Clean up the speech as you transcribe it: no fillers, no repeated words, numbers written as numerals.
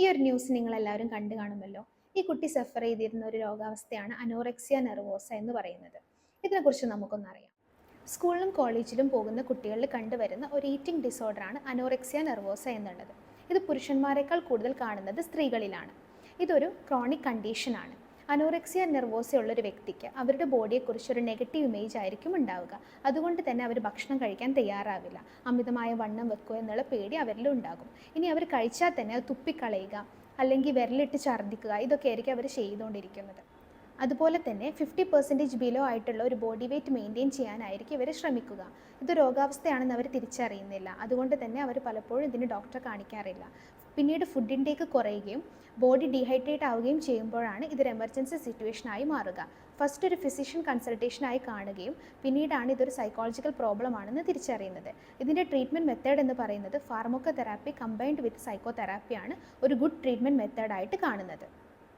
ഈ ഒരു ന്യൂസ് നിങ്ങളെല്ലാവരും കണ്ടു കാണുമല്ലോ. ഈ കുട്ടി സഫർ ചെയ്തിരുന്ന ഒരു രോഗാവസ്ഥയാണ് അനോറെക്സിയ നെർവോസ എന്ന് പറയുന്നത്. ഇതിനെക്കുറിച്ച് നമുക്കൊന്നറിയാം. സ്കൂളിലും കോളേജിലും പോകുന്ന കുട്ടികളിൽ കണ്ടുവരുന്ന ഒരു ഈറ്റിംഗ് ഡിസോർഡറാണ് അനോറെക്സിയ നെർവോസ എന്നുള്ളത്. ഇത് പുരുഷന്മാരെക്കാൾ കൂടുതൽ കാണുന്നത് സ്ത്രീകളിലാണ്. ഇതൊരു ക്രോണിക് കണ്ടീഷനാണ്. അനോറെക്സിയ നെർവോസ ഉള്ളൊരു വ്യക്തിക്ക് അവരുടെ ബോഡിയെക്കുറിച്ച് ഒരു നെഗറ്റീവ് ഇമേജ് ആയിരിക്കും ഉണ്ടാവുക. അതുകൊണ്ട് തന്നെ അവർ ഭക്ഷണം കഴിക്കാൻ തയ്യാറാവില്ല. അമിതമായ വണ്ണം വെക്കുക എന്നുള്ള പേടി അവരിൽ ഉണ്ടാകും. ഇനി അവർ കഴിച്ചാൽ തന്നെ അത് തുപ്പിക്കളയുക, അല്ലെങ്കിൽ വിരലിട്ട് ഛർദ്ദിക്കുക, ഇതൊക്കെ ആയിരിക്കും അവർ ചെയ്തുകൊണ്ടിരിക്കുന്നത്. അതുപോലെ തന്നെ 50% ബിലോ ആയിട്ടുള്ള ഒരു ബോഡി വെയ്റ്റ് മെയിൻറ്റെയിൻ ചെയ്യാനായിരിക്കും ഇവർ ശ്രമിക്കുക. ഇത് രോഗാവസ്ഥയാണെന്ന് അവർ തിരിച്ചറിയുന്നില്ല. അതുകൊണ്ട് തന്നെ അവർ പലപ്പോഴും ഇതിന് ഡോക്ടറെ കാണിക്കാറില്ല. പിന്നീട് ഫുഡ് ഇൻടേക്ക് കുറയുകയും ബോഡി ഡീഹൈഡ്രേറ്റ് ആവുകയും ചെയ്യുമ്പോഴാണ് ഇതൊരു എമർജൻസി സിറ്റുവേഷനായി മാറുക. ഫസ്റ്റ് ഒരു ഫിസിഷ്യൻ കൺസൾട്ടേഷനായി കാണുകയും പിന്നീടാണ് ഇതൊരു സൈക്കോളജിക്കൽ പ്രോബ്ലം ആണെന്ന് തിരിച്ചറിയുന്നത്. ഇതിൻ്റെ ട്രീറ്റ്മെൻറ്റ് മെത്തേഡ് എന്ന് പറയുന്നത് ഫാർമക്കോതെറാപ്പി കമ്പൈൻഡ് വിത്ത് സൈക്കോതെറാപ്പിയാണ് ഒരു ഗുഡ് ട്രീറ്റ്മെൻറ്റ് മെത്തേഡായിട്ട് കാണുന്നത്.